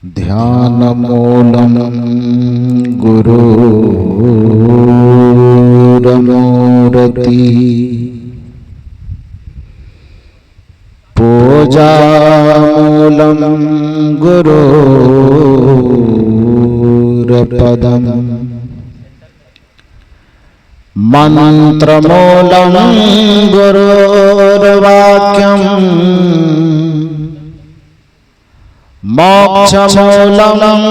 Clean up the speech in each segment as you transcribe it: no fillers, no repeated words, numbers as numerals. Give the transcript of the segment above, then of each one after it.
ध्यानमूलं गुरुरमूर्ति पूजामूलं गुरुरपदम् मंत्रमूलं गुरुर्वाक्यम् मोक्षमूलं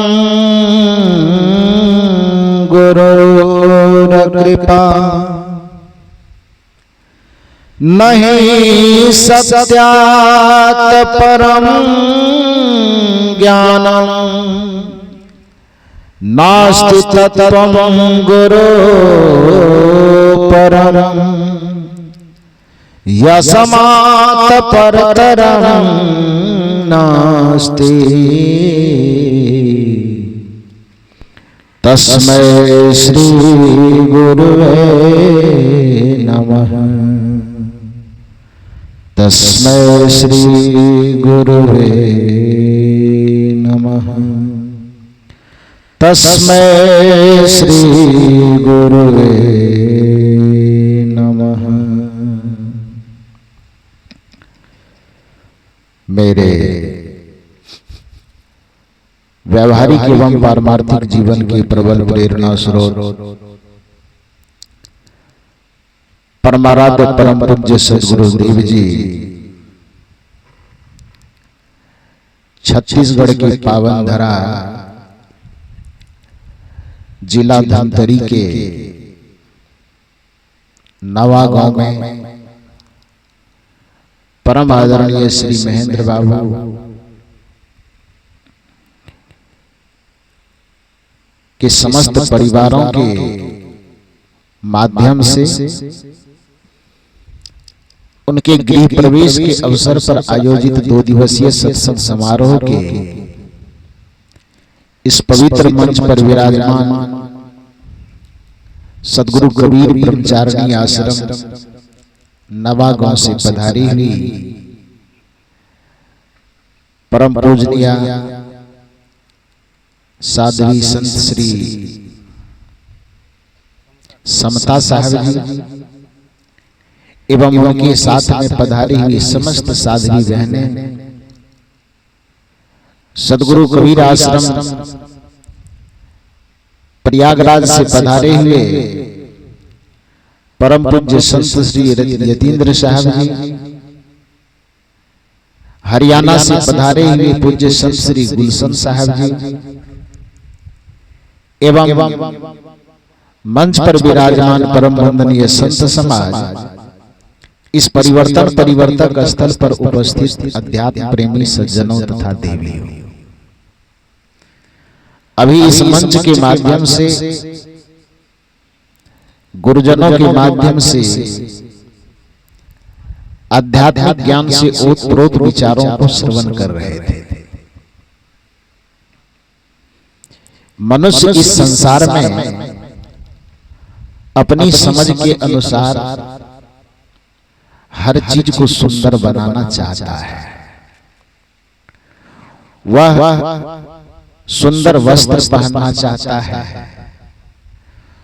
गुरुर्कृपा नहि सत्यात् परं ज्ञानम् नास्ति तत्त्वं गुरो परम् यस्मात् परतरं नास्ति तस्मै श्री गुरुवे नमः। तस्मै श्री गुरुवे नमः। तस्मै श्री गुरुवे नमः। मेरे व्यवहारिक एवं पारमार्थिक जीवन के प्रबल प्रेरणा स्रोत परमाराध्य परम पूज्य सद्गुरुदेव जी छत्तीसगढ़ की पावन धरा जिला धमतरी के नवागांव में परम आदरणीय श्री महेंद्र बाबू के समस्त परिवारों के माध्यम से उनके गृह प्रवेश के अवसर पर आयोजित 2 दिवसीय सत्संग समारोह के इस पवित्र मंच पर विराजमान सद्गुरु कबीर ब्रह्मचारिणी आश्रम नवागांव से पधारी हुई परम पूजनीय साध्वी संत श्री समता साहब जी एवं उनके साथ में पधारी हुई समस्त साध्वी बहनें, सद्गुरु कबीर आश्रम प्रयागराज से पधारे हुए परम पूज्य संत श्री यतीन्द्र साहब जी, हरियाणा से पधारे हुए पूज्य संत श्री गुलशन साहब जी एवं मंच पर विराजमान परम वंदनीय संत समाज, इस परिवर्तक स्थल पर उपस्थित अध्यात्म प्रेमी सज्जनों तथा देवियों, अभी इस मंच के माध्यम से गुरुजनों के माध्यम से आध्यात्मिक ज्ञान से ओतप्रोत विचारों को श्रवण कर रहे थे। मनुष्य इस संसार में अपनी समझ के अनुसार हर चीज को सुंदर बनाना चाहता है। वह सुंदर वस्त्र पहनना चाहता है,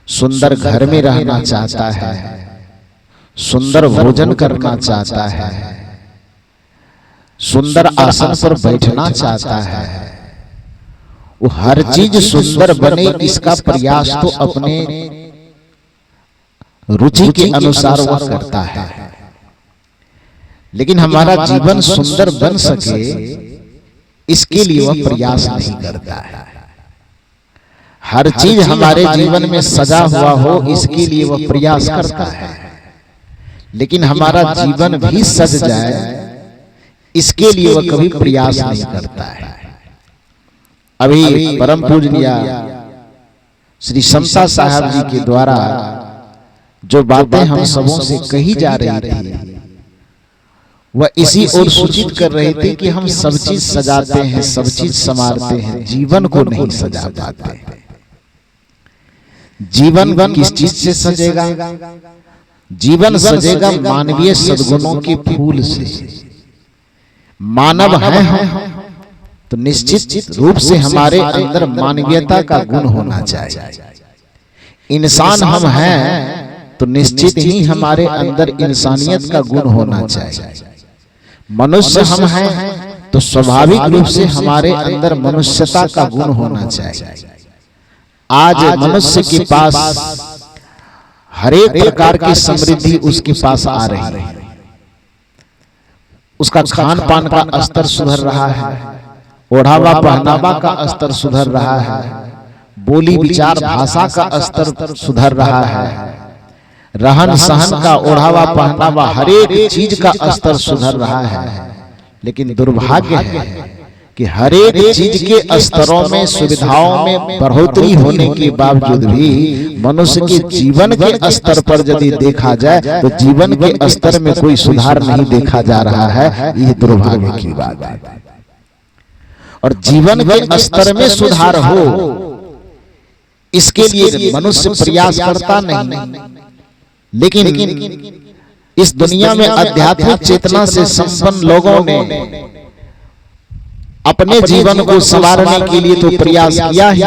सुंदर घर में रहना चाहता है, सुंदर भोजन करना चाहता है, सुंदर आसन पर बैठना चाहता है। वो हर चीज सुंदर बने इसका प्रयास तो अपने रुचि के अनुसार वह करता है, लेकिन हमारा जीवन सुंदर बन सके इसके लिए वह प्रयास नहीं करता है। हर चीज हमारे जीवन में सजा हुआ हो इसके लिए वह प्रयास करता है, लेकिन हमारा जीवन भी सज जाए इसके लिए वह कभी प्रयास नहीं करता है। अभी परम पूजनीय श्री समता साहब जी के द्वारा जो बातें हम सबों से कही जा रही थी वह इसी ओर सूचित कर रहे थे कि हम सब चीज सजाते हैं, सब चीज संवारते हैं, जीवन को नहीं सजा पाते। जीवन किस चीज से सजेगा? जीवन सजेगा मानवीय सद्गुणों के फूल से। मानव हैं हम, तो निश्चित रूप से हमारे अंदर मानवीयता का गुण होना चाहिए। इंसान हम हैं तो निश्चित ही हमारे अंदर इंसानियत का गुण होना चाहिए। मनुष्य हम हैं तो स्वाभाविक रूप से हमारे अंदर मनुष्यता का गुण होना चाहिए। आज मनुष्य के पास हर एक प्रकार की समृद्धि उसके पास आ रही है। उसका खान पान का स्तर सुधर रहा है, ओढ़ावा पहनावा का स्तर सुधर रहा है, बोली विचार भाषा का स्तर सुधर रहा है, रहन सहन का ओढ़ावा पहनावा हर एक चीज का स्तर सुधर रहा है। लेकिन दुर्भाग्य है कि हर एक चीज के स्तरों में सुविधाओं में बढ़ोतरी होने के बावजूद भी मनुष्य के जीवन के स्तर पर यदि देखा जाए तो जीवन के स्तर में कोई सुधार नहीं देखा जा रहा है। यह दुर्भाग्य की बात है। और जीवन के स्तर में सुधार हो इसके लिए मनुष्य प्रयास करता नहीं। लेकिन इस दुनिया में आध्यात्मिक चेतना से संपन्न लोगों ने अपने जीवन को संवारने के लिए तो प्रयास किया ही,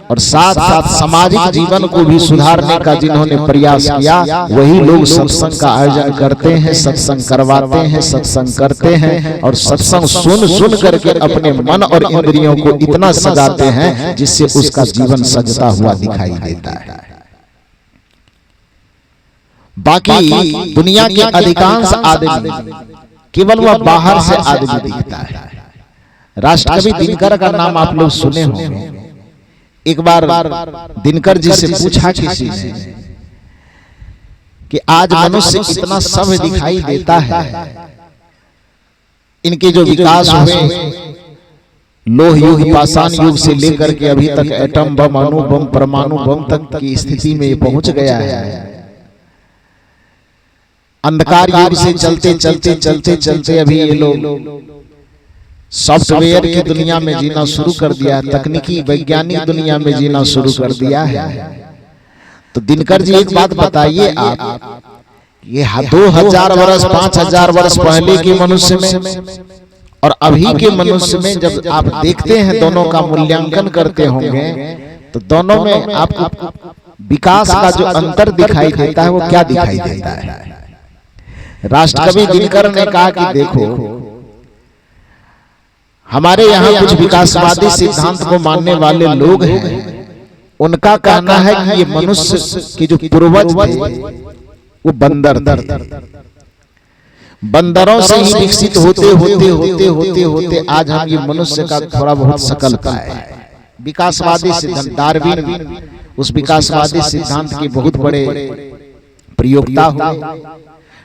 और साथ साथ सामाजिक जीवन को भी सुधारने का जिन्होंने प्रयास किया वही लोग सत्संग का आयोजन करते हैं, सत्संग करवाते हैं, सत्संग करते हैं और सत्संग सुन सुन करके अपने मन और इंद्रियों को इतना सजाते हैं जिससे उसका जीवन सजता हुआ दिखाई देता है। बाकी दुनिया के अधिकांश आदमी केवल वह बाहर से आदमी दिखता है। राष्ट्रकवि दिनकर का नाम आप लोग सुने होंगे। एक बार दिनकर जी से पूछा किसी ने कि आज मनुष्य इतना सभ्य दिखाई देता है, इनके जो विकास हुए लोह युग पाषाण युग से लेकर के अभी तक एटम बम, अणु बम, परमाणु बम तक की स्थिति में ये पहुंच गया है। अंधकार युग से चलते चलते चलते चलते अभी ये लोग सॉफ्टवेयर की दुनिया में जीना शुरू कर दिया, तकनीकी वैज्ञानिक दुनिया में जीना शुरू कर दिया है। तो दिनकर जी एक बात बताइए, आप ये 2000 वर्ष 5000 वर्ष पहले के मनुष्य में और अभी के मनुष्य में जब आप देखते हैं, दोनों का मूल्यांकन करते होंगे तो दोनों में आपको विकास का जो अंतर दिखाई देता है वो क्या दिखाई देता है? राष्ट्रकवि दिनकर ने कहा कि देखो, हमारे यहाँ कुछ विकासवादी सिद्धांत को मानने वाले लोग हैं, उनका कहना है कि ये मनुष्य के जो पूर्वज थे वो बंदर थे। बंदरों से ही विकसित होते होते होते होते होते आज हम ये मनुष्य का थोड़ा बहुत शकल पाए। विकासवादी सिद्धांत डार्विन उस विकासवादी सिद्धांत के बहुत बड़े प्रयोक्ता हुए।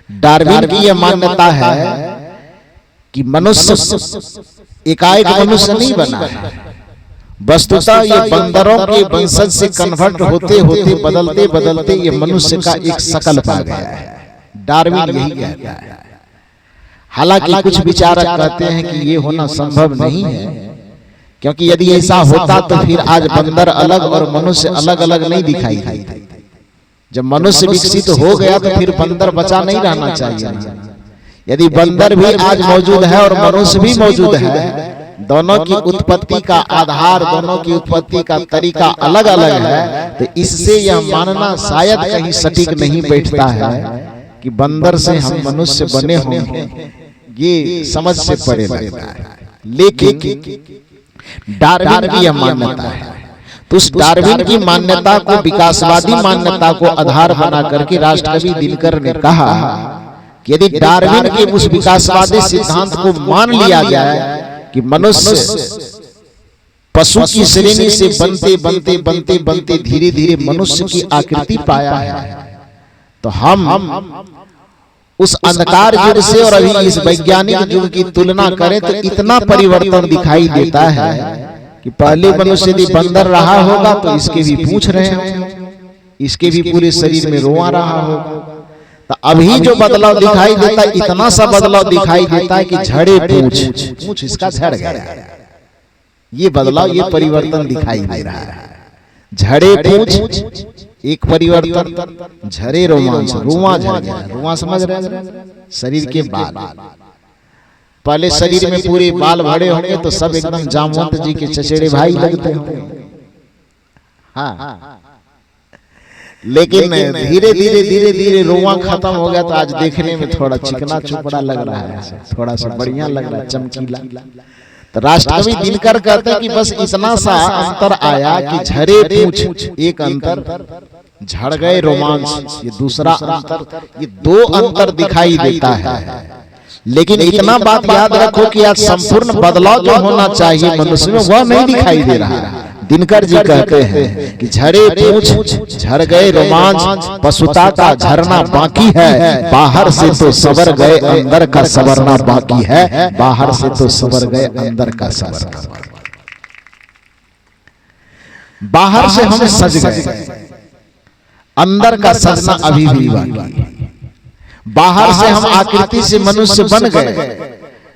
डार्विन की यह मान्यता है कि मनुष्य एकाएक मनुष्य नहीं बना है, वस्तुतः ये बंदरों के वंशज से कन्वर्ट होते होते बदलते बदलते ये मनुष्य का एक शकल पा गया है। डार्विन यही कहता है। हालांकि कुछ विचारक कहते हैं कि ये होना संभव नहीं है, क्योंकि यदि ऐसा होता तो फिर आज बंदर अलग और मनुष्य अलग अलग नहीं दिखाई देते। जब मनुष्य विकसित हो गया तो फिर बंदर बचा नहीं रहना चाहिए। यदि बंदर भी आज मौजूद है और मनुष्य भी मौजूद है, दोनों की उत्पत्ति का आधार, दोनों की उत्पत्ति का तरीका अलग अलग है, तो इससे यह मानना शायद कहीं सटीक नहीं बैठता है कि बंदर से हम मनुष्य बने होंगे। ये समझ से परे लगता है। लेकिन डार्विन की यह मान्यता है, तो उस डार्विन की मान्यता को, विकासवादी मान्यता को आधार बना करके राष्ट्रकवि दिनकर ने कहा कि यदि डार्विन के उस विकासवादी सिद्धांत को मान लिया जाए कि मनुष्य पशु की श्रेणी से बनते बनते बनते बनते धीरे धीरे मनुष्य की आकृति पाया है, तो हम उस अंधकार युग से और अभी इस वैज्ञानिक युग की तुलना करें तो इतना परिवर्तन दिखाई देता है कि पहले मनुष्य यदि बंदर रहा होगा तो इसके भी पूंछ रहे होंगे, इसके भी पूरे शरीर में रोआ रहा होगा। तो अभी जो बदलाव दिखाई देता है, इतना सा बदलाव दिखाई देता है कि झड़े पूंछ इसका झड़ गया। ये बदलाव, ये परिवर्तन दिखाई दे रहा है। झड़े पूंछ एक परिवर्तन, झरे रोमांच, रुआ झड़ गया। रुआ समझ रहे हैं? शरीर के बाल। पहले शरीर में पूरे बाल भरे होंगे तो सब एकदम जामवंत जी के चचेरे भाई लगते होंगे। हाँ, लेकिन धीरे धीरे रोआ खत्म हो गया तो आज देखने में थोड़ा चिकना चुपड़ा लग रहा है, थोड़ा सा बढ़िया लग रहा है, चमकीला। तो राष्ट्रकवि दिनकर कहते हैं कि बस इतना सा अंतर आया कि झरे पूछ एक अंतर, झड़ गए रोमांच ये दूसरा अंतर, ये दो अंतर दिखाई देता है। लेकिन इतना बात याद रखो कि आज संपूर्ण बदलाव जो होना चाहिए मनुष्य में वह नहीं दिखाई दे रहा है। दिनकर जी कहते हैं कि झरे पूछ झड़ गए रोमांच, पशुता का झरना बाकी है, बाहर से तो सवर गए अंदर का सवरना बाकी है, बाहर से तो सवर गए अंदर का सवरना। बाहर से हम सज गए, अंदर का सजना अभी भी बाकी है। बाहर से हम आकृति से मनुष्य बन गए,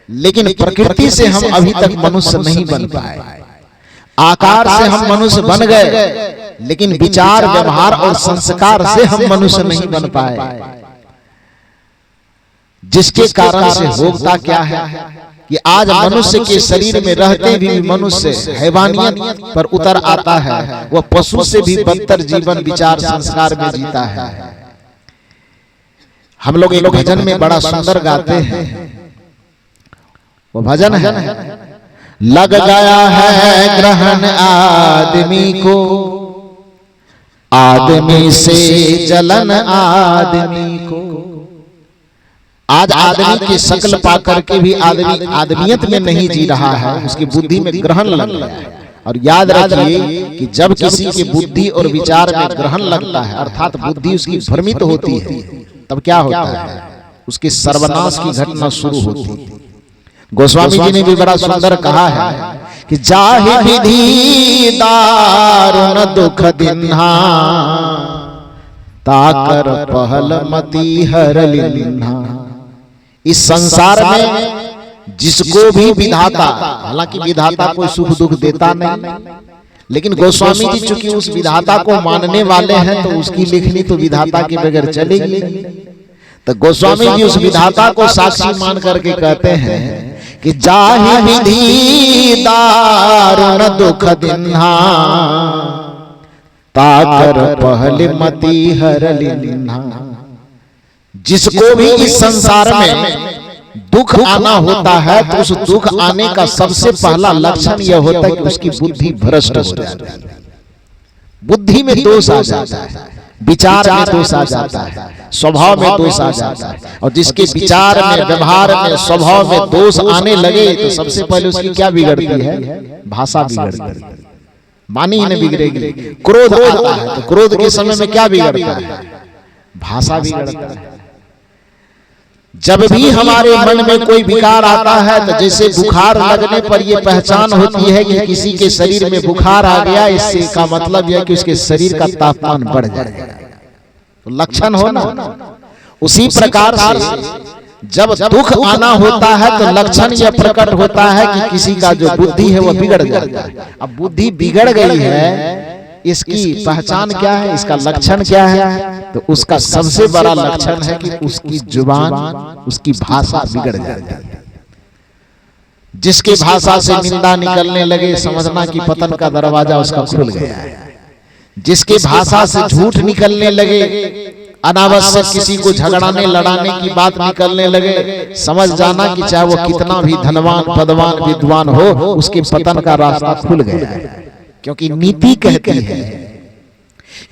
लेकिन प्रकृति से हम अभी तक मनुष्य नहीं बन पाए। आकार से हम मनुष्य बन गए, लेकिन विचार व्यवहार और संस्कार से हम मनुष्य नहीं बन पाए। जिसके कारण से होता क्या है कि आज मनुष्य के शरीर में रहते भी मनुष्य हैवानियत पर उतर आता है, वह पशु से भी बदतर जीवन विचार संस्कार में जीता है। हम लोग एक भजन में बड़ा सुंदर गाते हैं, वो भजन है लग गया है ग्रहण आदमी को, आदमी से जलन आदमी को। आज आदमी की शक्ल पाकर के भी आदमी आदमियत में नहीं जी रहा है, उसकी बुद्धि में ग्रहण लग गया है। और याद रखिए कि जब किसी की बुद्धि और विचार में ग्रहण लगता है, अर्थात बुद्धि उसकी भ्रमित होती है, तब क्या होता है, उसके सर्वनाश की घटना शुरू होती है। गोस्वामी जी ने भी बड़ा सुंदर कहा है कि जाहि विधि दारुण दुख दिन्हा, ताकर पहल मति हर लिन्हा। इस संसार में जिसको भी विधाता, हालांकि विधाता कोई सुख दुख देता नहीं, लेकिन गोस्वामी जी चूंकि उस विधाता को मानने वाले हैं तो उसकी लिखनी तो विधाता के बगैर चलेगी। तो गोस्वामी जी उस विधाता को साक्षी मान करके कहते हैं कि जाहि विधि दारुण दुख दिन्हा, ताकर पहल मति हर लिन्हा। जिसको भी इस संसार में दुख आना होता है तो उस दुख आने का सबसे पहला लक्षण यह होता है कि उसकी बुद्धि भ्रष्ट हो जाती है, बुद्धि में दोष आ जाता है, विचार में दोष आ जाता है, स्वभाव में दोष आ जाता है। और जिसके विचार में व्यवहार में स्वभाव में दोष आने लगे तो सबसे पहले उसकी क्या बिगड़ती है, भाषा बिगड़ती है, वाणी नहीं बिगड़ेगी। क्रोध आता है तो क्रोध के समय में क्या बिगड़ता है, भाषा बिगड़ता है। जब भी हमारे मन में कोई विकार आता है तो जैसे बुखार लगने पर यह पहचान होती है कि किसी के शरीर में बुखार आ गया, इससे का मतलब यह कि उसके शरीर का तापमान बढ़ जाएगा, तो लक्षण हो ना। उसी प्रकार से जब दुख आना होता है तो लक्षण यह प्रकट होता है कि किसी का जो बुद्धि है वह बिगड़ जाता है। अब बुद्धि बिगड़ गई है, इसकी पहचान क्या है, इसका लक्षण क्या है, तो उसका सबसे बड़ा लक्षण है कि उसकी जुबान, उसकी भाषा बिगड़ जाती है। जिसके भाषा से निंदा निकलने लगे समझना कि पतन का दरवाजा उसका खुल गया है। जिसके भाषा से झूठ निकलने लगे, अनावश्यक किसी को झगड़ाने लड़ाने की बात निकलने लगे, समझ जाना कि चाहे वो कितना भी धनवान पदवान विद्वान हो, उसके पतन का रास्ता खुल गया है। क्योंकि नीति कहती है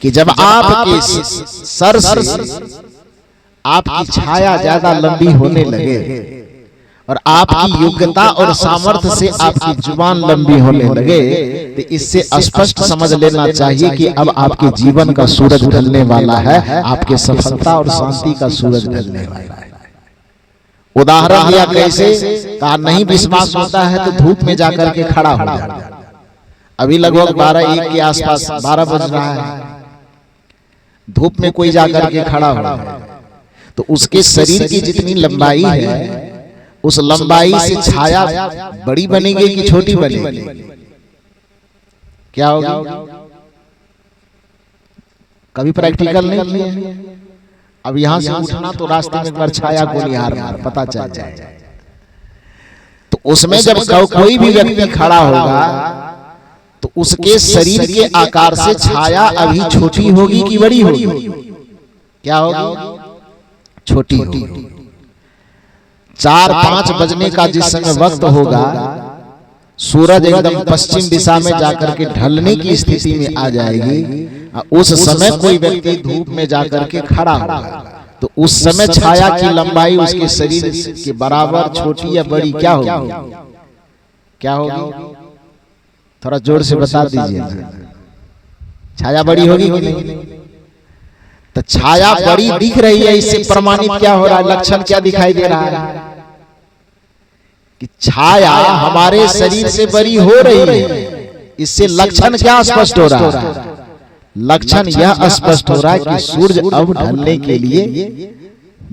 कि जब आपके सर से आपकी छाया ज्यादा लंबी होने लगे और आपकी योग्यता और सामर्थ्य से आपकी जुबान लंबी होने लगे, तो इससे स्पष्ट समझ लेना चाहिए कि अब आपके जीवन का सूरज ढलने वाला है, आपके सफलता और शांति का सूरज ढलने वाला है। उदाहरण दिया कैसे, कहा नहीं विश्वास होता है तो धूप में जाकर के खड़ा हो जाए। अभी लगभग 12-1 के आसपास 12 बज रहा है, धूप में कोई जाकर के खड़ा हो तो उसके शरीर की जितनी लंबाई है उस लंबाई से छाया बड़ी बनेगी कि छोटी बनेगी, क्या होगी? कभी प्रैक्टिकल नहीं किए? अब यहां से उठना तो रास्ते में एक बार छाया को निहारना, पता चल जाए। तो उसमें जब कोई भी व्यक्ति खड़ा होगा तो उसके शरीर के आकार से छाया अभी छोटी होगी कि बड़ी होगी? क्या होगी? छोटी होगी। 4-5 बजने का जिस समय वक्त होगा, सूरज एकदम पश्चिम दिशा में जाकर के ढलने की स्थिति में आ जाएगी, उस समय कोई व्यक्ति धूप में जाकर के खड़ा होगा तो उस समय छाया की लंबाई उसके शरीर के बराबर, छोटी या बड़ी क्या होगी? क्या होगी? थोड़ा जोर से बता दीजिए। छाया बड़ी होगी कि नहीं? तो छाया बड़ी दिख रही है, इससे प्रमाणित क्या हो रहा है? लक्षण क्या दिखाई दे रहा है? कि छाया हमारे शरीर से बड़ी हो रही है। इससे लक्षण क्या स्पष्ट हो रहा है? लक्षण यह स्पष्ट हो रहा है कि सूरज अब ढलने के लिए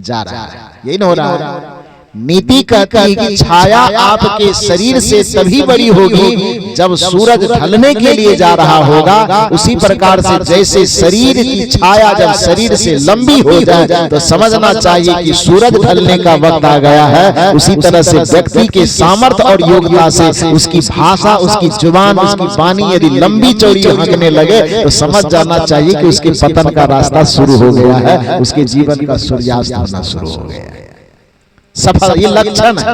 जा रहा है। यही ना हो रहा है? नीति कहती है कि छाया आपके शरीर से तभी बड़ी होगी जब सूरज ढलने के लिए जा रहा होगा। उसी प्रकार से जैसे शरीर की छाया जब शरीर से लंबी हो जाए तो समझना चाहिए कि सूरज ढलने का वक्त आ गया है। उसी तरह से व्यक्ति के सामर्थ्य और योग्यता से उसकी भाषा, उसकी जुबान, उसकी वाणी यदि लंबी चौड़ी हाँकने लगे तो समझ जाना चाहिए कि उसके पतन का रास्ता शुरू हो गया है, उसके जीवन का सूर्यास्त होना शुरू हो गया है। सफल, ये लक्षण है।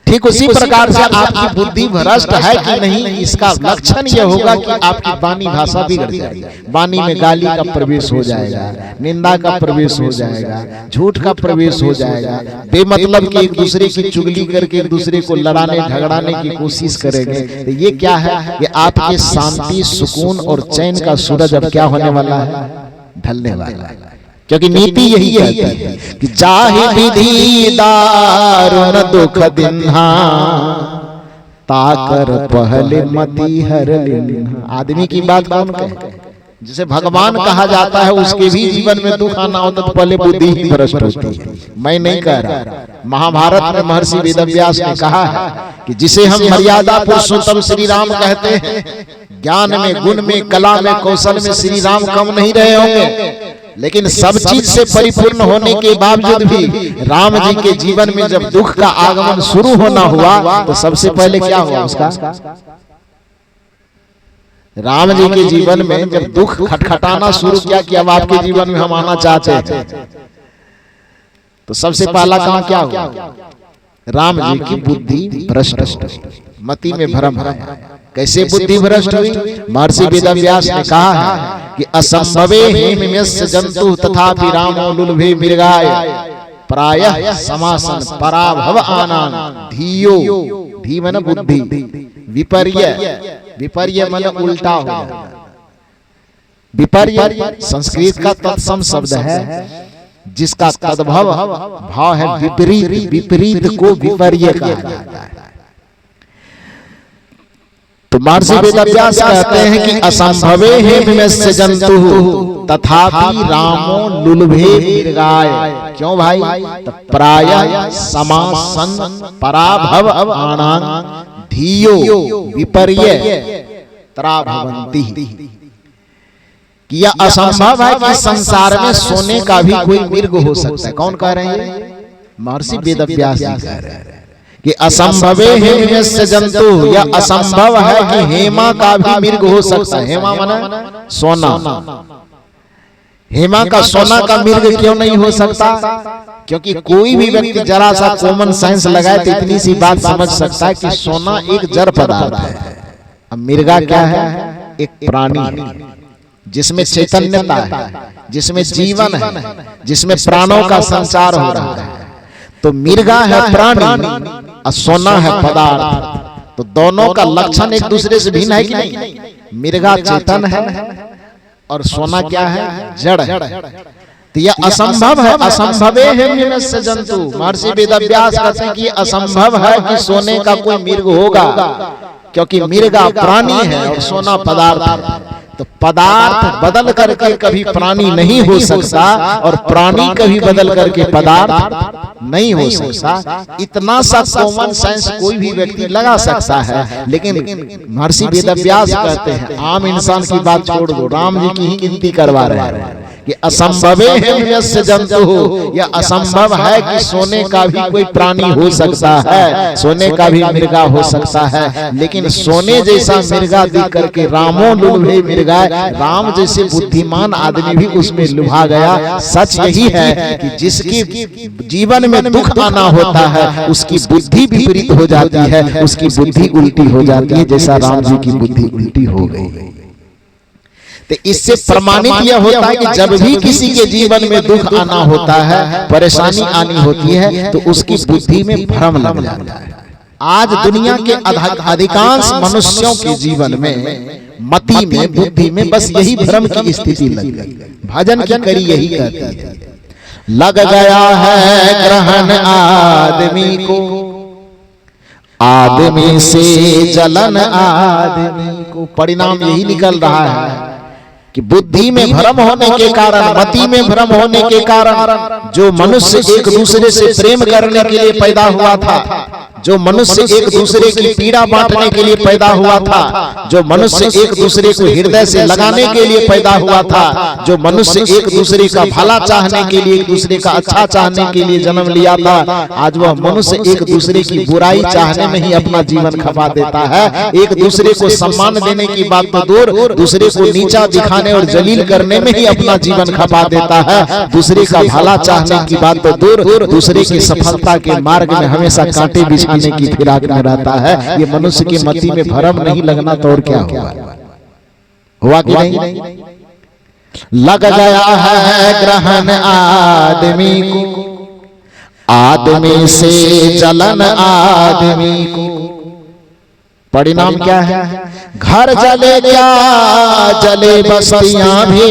ठीक उसी प्रकार से आपकी बुद्धि भ्रष्ट है कि नहीं, इसका लक्षण यह होगा कि आपकी वाणी भाषा बिगड़ जाएगी। वाणी में गाली का प्रवेश हो जाएगा, निंदा का प्रवेश हो जाएगा, झूठ का प्रवेश हो जाएगा, बेमतलब के एक दूसरे की चुगली करके एक दूसरे को लड़ाने झगड़ाने की कोशिश करेंगे। तो ये क्या है? ये आपके शांति, सुकून और चैन का सूरज अब क्या होने वाला है? ढलने वाला है। क्योंकि नीति यही कहती है कि चाहे विधि दारुण दुख दिन्हा ताकर पहले मति हर लिन्हा। आदमी की बात कौन कहे? जिसे भगवान कहा जाता है उसके भी जीवन में दुख आना होता तो पहले बुद्धि ही भ्रष्ट होती है। मैं नहीं कह रहा। महाभारत में महर्षि वेदव्यास ने कहा है कि जिसे हम मर्यादा पुरुषोत्तम श्री राम कहते हैं, ज्ञान में, गुण में, कला में, कौशल में श्री राम कम नहीं रहे होंगे, लेकिन सब चीज से परिपूर्ण होने के बावजूद भी राम जी के जीवन में जब दुख का आगमन शुरू होना हुआ तो सबसे पहले क्या हुआ उसका? राम जी के जीवन में जब दुख खटखटाना शुरू किया कि अब आपके जीवन में हम आना चाहते हैं, तो सबसे पहला काम क्या हुआ? राम जी की बुद्धि भ्रष्ट, मति में भ्रम है। कैसे बुद्धि भ्रष्ट हुई? महर्षि वेदव्यास ने कहा है कि असंभवे हेमयस्य जंतु तथापि रामो लुलभे मृगाय प्रायः समासन पराभव आनान धियो। धी मन बुद्धि, विपर्य, विपर्य मन उल्टा हो जाना। विपर्य संस्कृत का तत्सम शब्द है जिसका तद्भव भाव है विपरीत। विपरीत को विपर्य कहा जाता है। तो महर्षि वेदव्यास कहते हैं कि असंभवे हेमयस्य जंतु तथापि रामो लुलभे मृगाय। क्यों भाई? तो प्रायः समासन पराभव आनान धियो विपर्य तराभवन्ति। कि यह असंभव है कि संसार में सोने का भी कोई मृग हो सकता है। कौन कह रहे हैं? महर्षि वेदव्यास जी कह रहे हैं कि असंभवे हेमयस्य जंतु, यह असंभव है कि हेमा का भी मृग हो सकता है। हेमा माना सोना। हेमा का सोना का मृग क्यों नहीं हो सकता? क्योंकि कोई भी व्यक्ति जरा सा कॉमन सेंस लगाए तो इतनी सी बात समझ सकता है कि सोना एक जड़ पदार्थ है। अब मृगा क्या है? एक प्राणी जिसमें चैतन्यता है, जिसमें जीवन है, जिसमें प्राणों का संचार हो रहा है। तो मृगा है प्राणी और सोना है पदार्थ। तो दोनों का लक्षण एक दूसरे से भिन्न है कि नहीं? मृगा चेतन है और सोना क्या है? जड़ है। तो यह असंभव है। असंभवे हेमयस्य जंतु। महर्षि वेदव्यास कहते हैं कि असंभव है कि सोने का कोई मृग होगा, क्योंकि मृगा प्राणी है और सोना पदार्थ है। तो पदार्थ बदल करके कभी प्राणी नहीं हो सकता और प्राणी कभी बदल करके पदार्थ नहीं हो सकता। इतना सा कॉमन सेंस कोई भी व्यक्ति लगा सकता है। लेकिन महर्षि वेदव्यास कहते हैं आम इंसान की बात छोड़ दो, राम जी की ही गिनती करवा रहे हैं कि कि असंभवे है यस्य जंतु, यह असंभव है कि सोने का भी कोई प्राणी हो सकता है, सोने का भी मिर्गा हो सकता है। लेकिन सोने जैसा मिर्गा देख करके रामो लुभे मिर्गा, राम जैसे बुद्धिमान आदमी भी उसमें लुभा गया। सच यही है कि जिसकी जीवन में दुख आना होता है उसकी बुद्धि विपरीत हो जाती है, उसकी बुद्धि उल्टी हो जाती है, जैसा राम जी की बुद्धि उल्टी हो गई। तो इससे प्रमाणित यह होता है कि जब भी किसी के जीवन में दुख आना होता है, परेशानी आनी होती है, तो उसकी बुद्धि में भ्रम लग जाता है। आज दुनिया के अधिकांश मनुष्यों के जीवन में, मति में, बुद्धि में बस यही भ्रम की स्थिति लग गई। भजन की कड़ी यही कहती है, लग गया है ग्रहण आदमी को, आदमी से जलन आदमी को। परिणाम यही निकल रहा है कि बुद्धि में भ्रम होने के कारण, मति में भ्रम होने के कारण जो मनुष्य एक दूसरे से प्रेम करने के लिए पैदा हुआ था, जो मनुष्य एक दूसरे की पीड़ा बांटने के लिए पैदा हुआ था, जो मनुष्य एक दूसरे को हृदय से लगाने के लिए पैदा हुआ था, जो मनुष्य एक दूसरे का भला चाहने के लिए, एक दूसरे का अच्छा चाहने के लिए जन्म लिया था, आज वह मनुष्य एक दूसरे की बुराई चाहने में ही अपना जीवन खपा देता है। एक दूसरे को सम्मान देने की बात तो दूर, दूसरे को नीचा दिखाने और जलील करने में ही अपना जीवन खपा देता है। दूसरे का भला चाहने की बात तो दूर, दूसरे की सफलता के मार्ग में हमेशा कांटे बिछाने की फिराक में रहता है। ये मनुष्य की मति में भ्रम नहीं लगना तो और क्या हुआ? हुआ कि नहीं? लग गया है ग्रहण आदमी को, आदमी से जलन आदमी को। परिणाम क्या है? घर जले क्या जले बस्तियां भी,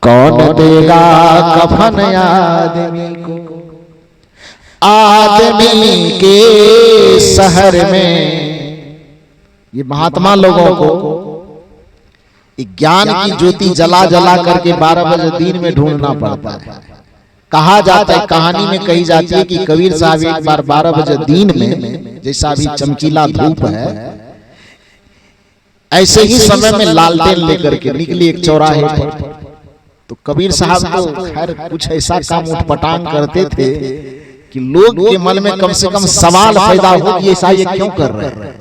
कौन देगा कफन आदमी को। आदमी के शहर में ये महात्मा लोगों को ज्ञान की ज्योति जला जला करके 12 बजे दिन में ढूंढना पड़ता है। कहा जाता है, कहानी में कही जाती है कि कबीर साहब एक बार 12 बजे दिन में, जैसा अभी चमकीला धूप है, ऐसे ही समय में लालटेन लेकर के निकली एक चौराहे पर। तो कबीर साहब तो खैर कुछ ऐसा काम उठपटांग करते थे कि लोग के मन में कम से कम सवाल पैदा हो कि ऐसा ये क्यों कर रहे हैं।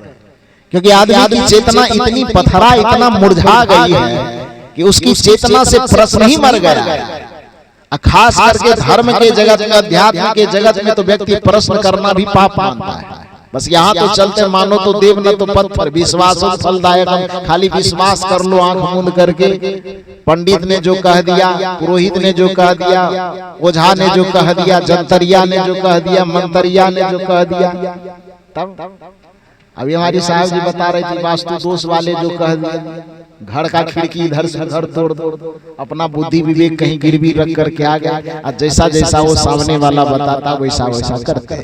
क्योंकि आदमी की चेतना इतनी पथरा, इतना मुरझा गई है कि उसकी चेतना से प्रश्न ही मर गया। खास करके धर्म के जगत में, अध्यात्म के जगत में तो व्यक्ति प्रश्न करना भी पाप मानता है। बस यहाँ तो चलते मानो तो देव न तो पत्थर, विश्वास फलदायक, खाली विश्वास कर लो आंख मूंद करके। पंडित ने जो कह दिया, पुरोहित ने जो कह दिया, ओझा ने जो कह दिया, जंतरिया ने जो कह दिया, मंतरिया ने जो कह दिया। तब अभी हमारी साहब जी बता रही थी, वास्तु दोष वाले जो कह दिया, घर का खिड़की इधर से उधर तोड़ दो, अपना बुद्धि विवेक कहीं गिरवी रख करके आ गया, और जैसा जैसा वो सामने वाला बताता वैसा वैसा करते।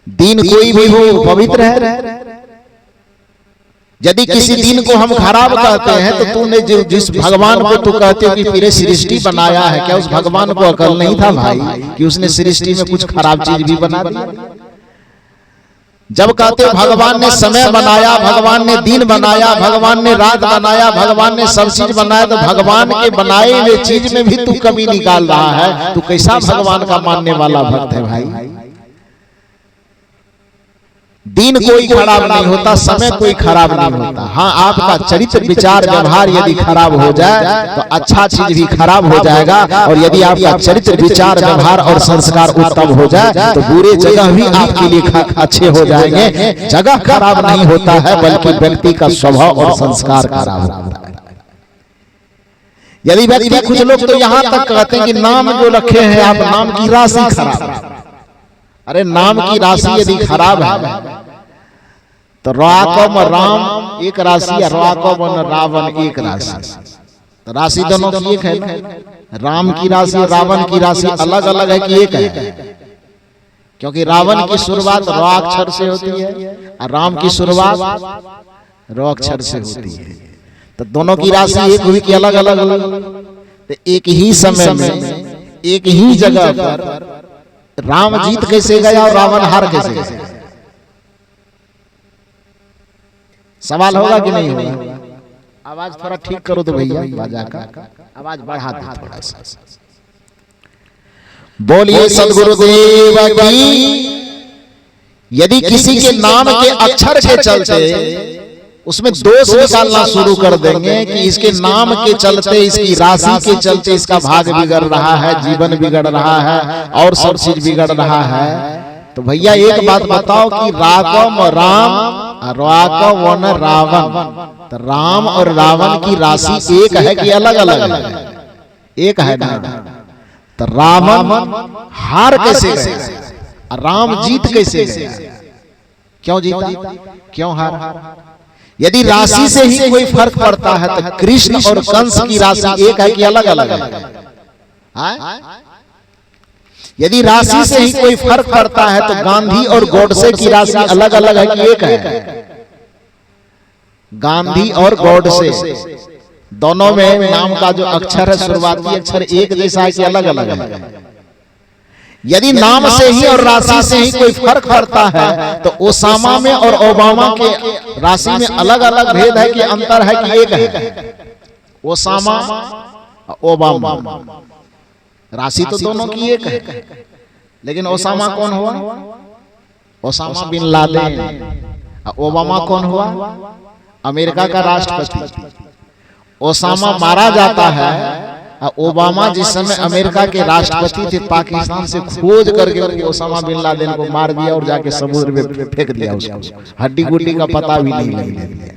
दिन कोई भी हो पवित्र है। यदि किसी दिन को हम खराब कहते हैं तो तूने जिस भगवान को तू कहते हो कि मेरे सृष्टि बनाया है, क्या उस भगवान को अकल नहीं था भाई कि उसने सृष्टि में कुछ खराब चीज भी बना दी? जब कहते हो भगवान ने समय बनाया, भगवान ने दिन बनाया, भगवान ने रात बनाया, भगवान ने सब चीज बनाया, तो भगवान के बनाए हुए चीज में भी तू कमी निकाल रहा है। तू कैसा भगवान का मानने वाला भक्त है भाई? दिन कोई खराब नहीं होता, समय कोई खराब नहीं होता। हाँ, आपका चरित्र विचार व्यवहार यदि खराब हो जाए तो अच्छा चीज भी खराब हो जाएगा, और यदि आपका चरित्र विचार व्यवहार और संस्कार उत्तम हो जाए तो बुरे जगह भी आपके लिए अच्छे हो जाएंगे। जगह खराब नहीं होता है, बल्कि व्यक्ति का स्वभाव और संस्कार खराब होता है। यदि व्यक्ति, कुछ लोग तो यहाँ तक कहते हैं कि नाम जो रखे हैं आप, नाम की राशि खराब है। अरे नाम की राशि यदि खराब है तो राकम राम एक राशि है, राकम रावण एक राशि। तो राशि दोनों की एक है ना? राम की राशि रावण की राशि अलग अलग है कि एक है? क्योंकि रावण की शुरुआत र अक्षर से होती है और राम की शुरुआत र अक्षर से होती है। तो दोनों की राशि एक हुई कि अलग अलग? तो एक ही समय में एक ही जगह पर राम जीत कैसे गया और रावण हार कैसे गया? सवाल होगा कि नहीं होगा? आवाज थोड़ा ठीक करो तो भैया, बाजा का आवाज बढ़ा दो थोड़ा सा। बोलिए सदगुरुदेव की। यदि किसी के नाम के अक्षर के चलते उसमें दोष निकालना शुरू कर देंगे कि इसके नाम के चलते, इसकी राशि के चलते इसका भाग बिगड़ रहा है, जीवन बिगड़ रहा है और सब चीज बिगड़ रहा है, तो भैया एक बात बताओ कि राघव राम राघव वन रावण, तो राम और रावण की राशि एक है कि अलग अलग है? एक है ना। तो रावण हार कैसे गया, राम जीत कैसे गया? क्यों जीता, क्यों हार? यदि राशि से ही कोई फर्क पड़ता है तो कृष्ण और कंस की राशि एक है कि अलग अलग है? यदि राशि से ही कोई फर्क पड़ता है तो गांधी और गॉडसे की राशि अलग अलग है कि एक है? गांधी और गॉडसे दोनों में नाम का जो अक्षर है, शुरुआती अक्षर एक जैसा है कि अलग अलग है? यदि नाम से ही और राशि से ही कोई फर्क पड़ता है तो ओसामा में और ओबामा के राशि में अलग अलग भेद है कि अंतर है कि एक है? ओसामा ओबामा राशि तो दोनों की एक है, लेकिन ओसामा कौन हुआ? Osama bin Laden. ओबामा कौन हुआ? अमेरिका का राष्ट्रपति। ओसामा मारा जाता है, ओबामा जिस समय अमेरिका के राष्ट्रपति थे पाकिस्तान से खोज करके ओसामा बिन लादेन को मार दिया और जाके समुद्र में फेंक दिया उसको, हड्डी गुड्डी का पता भी नहीं लगने दिया।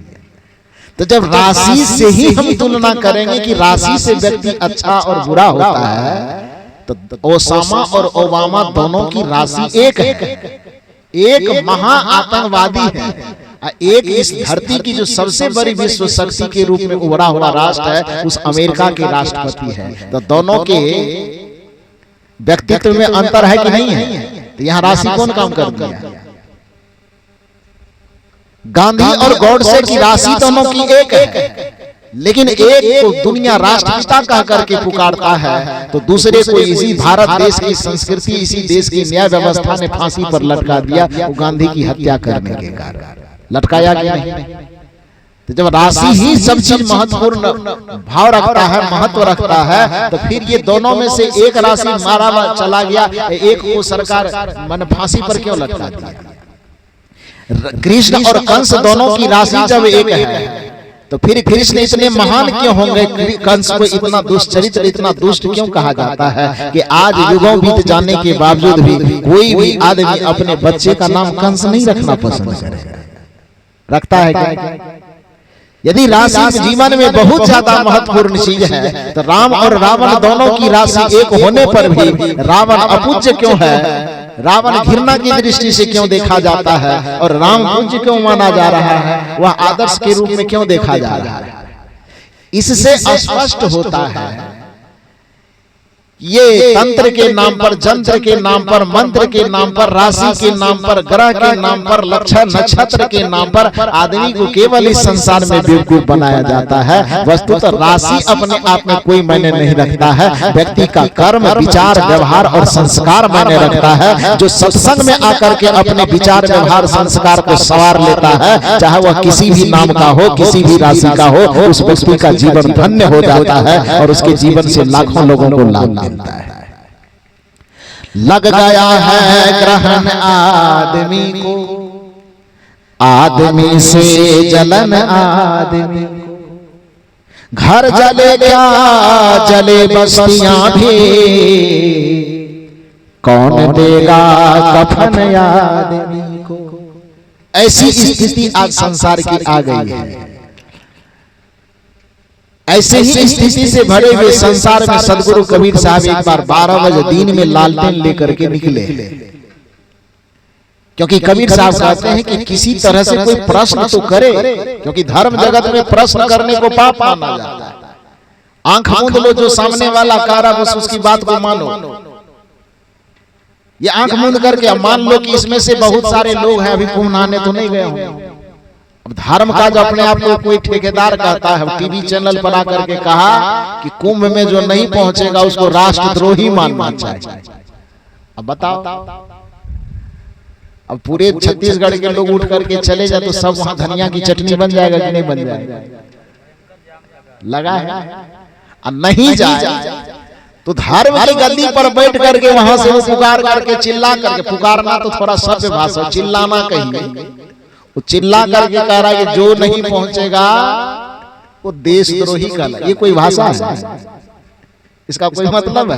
तो जब राशि से ही हम तुलना करेंगे कि राशि से व्यक्ति अच्छा और बुरा होता है, तो ओसामा और ओबामा दोनों की राशि एक है। एक महा आतंकवादी है, एक इस धरती की जो सबसे बड़ी विश्व शक्ति के रूप में उभरा हुआ राष्ट्र है उस अमेरिका के राष्ट्रपति है। तो दोनों के व्यक्तित्व में अंतर है कि नहीं है? तो यहाँ राशि कौन काम कर दिया? गांधी और गॉडसे की राशि दोनों की एक है, लेकिन एक को दुनिया राष्ट्रपिता कह करके पुकारता है तो दूसरे को इसी भारत देश की संस्कृति, इसी देश की न्याय व्यवस्था ने फांसी पर लटका दिया, वो गांधी की हत्या करने के कारण लटकाया गया नहीं। तो जब राशि ही सब चीज महत्वपूर्ण भाव रखता है, महत्व रखता है, तो फिर ये दोनों में से एक राशि मारा चला गया, एक को सरकार मन फांसी पर क्यों लटका दिया? कृष्ण और कंस दोनों की राशि जब एक है तो फिर कृष्ण इतने महान क्यों होंगे? कंस को इतना दुष्चरित्र, इतना दुष्ट क्यों कहा जाता है कि आज युगों बीत जाने के बावजूद भी कोई भी आदमी अपने बच्चे का नाम कंस नहीं रखना पसंद करेगा? रखता है क्या? यदि राशि जीवन में बहुत ज्यादा महत्वपूर्ण चीज है तो राम और रावण दोनों की राशि एक होने पर भी रावण अपूज्य क्यों है? रावण घृणा की दृष्टि से क्यों देखा जाता है और राम पूज्य क्यों माना जा रहा है? वह आदर्श के रूप में क्यों देखा जा रहा है? इससे स्पष्ट होता है ये तंत्र के नाम पर, जंत्र के नाम पर, मंत्र के नाम पर, राशि के नाम पर, ग्रह के नाम पर, लक्षण नक्षत्र के नाम पर आदमी को केवल इस संसार में बेवकूफ बनाया जाता है। वस्तुतः राशि अपने आप में कोई मायने नहीं रखता है। व्यक्ति का कर्म, विचार, व्यवहार और संस्कार मायने रखता है। जो सत्संग में आकर के अपने विचार, व्यवहार, संस्कार को संवार लेता है, चाहे वह किसी भी नाम का हो, किसी भी राशि का हो, उस व्यक्ति का जीवन धन्य हो जाता है और उसके जीवन से लाखों लोगों को लाभ है। लग गया है ग्रहण आदमी को, आदमी से जलन आदमी को, घर जले क्या जले बस्तियां भी, कौन देगा कफन आदमी को। ऐसी स्थिति आज संसार की आ गई है। ऐसे ही स्थिति से भरे हुए संसार में सदगुरु कबीर साहब एक बार 12 बजे दिन में लालटेन लेकर के निकले, क्योंकि कबीर साहब कहते हैं कि किसी तरह से कोई प्रश्न तो करे, क्योंकि धर्म जगत में प्रश्न करने को पाप माना जाता है। आंख मूंद लो, जो सामने वाला कह रहा है उसकी बात को मानो। ये आंख मूंद करके मान लो कि इसमें से बहुत सारे लोग हैं अभी कुंभ नहाने तो नहीं गए होंगे। धर्म का जो अपने आप को कोई ठेकेदार कहता है, टीवी चैनल पर आकर के कहा कि कुंभ में जो नहीं पहुंचेगा उसको राष्ट्रद्रोही मानना चाहिए। अब बताओ, अब पूरे छत्तीसगढ़ के लोग उठ करके चले जाए तो सब वहां धनिया की चटनी बन जाएगा कि नहीं बन जाएगा? लगा है, और नहीं जाए तो धर्म की गद्दी पर बैठ करके वहां से वो पुकार करके चिल्ला करके, पुकारना तो थोड़ा सभ्य भाषा, चिल्लाना कहिए, वो चिल्ला करके कह रहा है कि जो नहीं पहुंचेगा वो देशद्रोही का, ये कोई भाषा है? इसका कोई मतलब है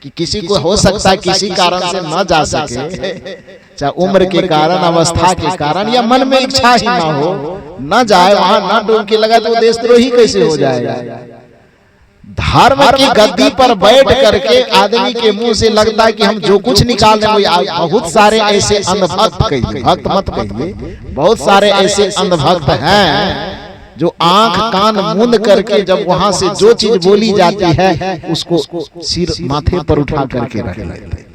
कि किसी को हो सकता है किसी कारण से न जा सके, चाहे उम्र के कारण, अवस्था के कारण, या मन में इच्छा ही ना हो, न जाए वहां, न डुबकी लगा, तो देशद्रोही कैसे हो जाएगा? धर्म की गद्दी पर बैठ करके आदमी के मुंह से लगता है कि हम जो कुछ निकाल रहे हैं, बहुत सारे ऐसे अंधभक्त कहिए, भक्त मत कहिए, बहुत सारे ऐसे अंधभक्त हैं जो आंख कान मूंद करके जब वहां से जो चीज बोली जाती है उसको सिर माथे पर उठा करके रख लेते हैं।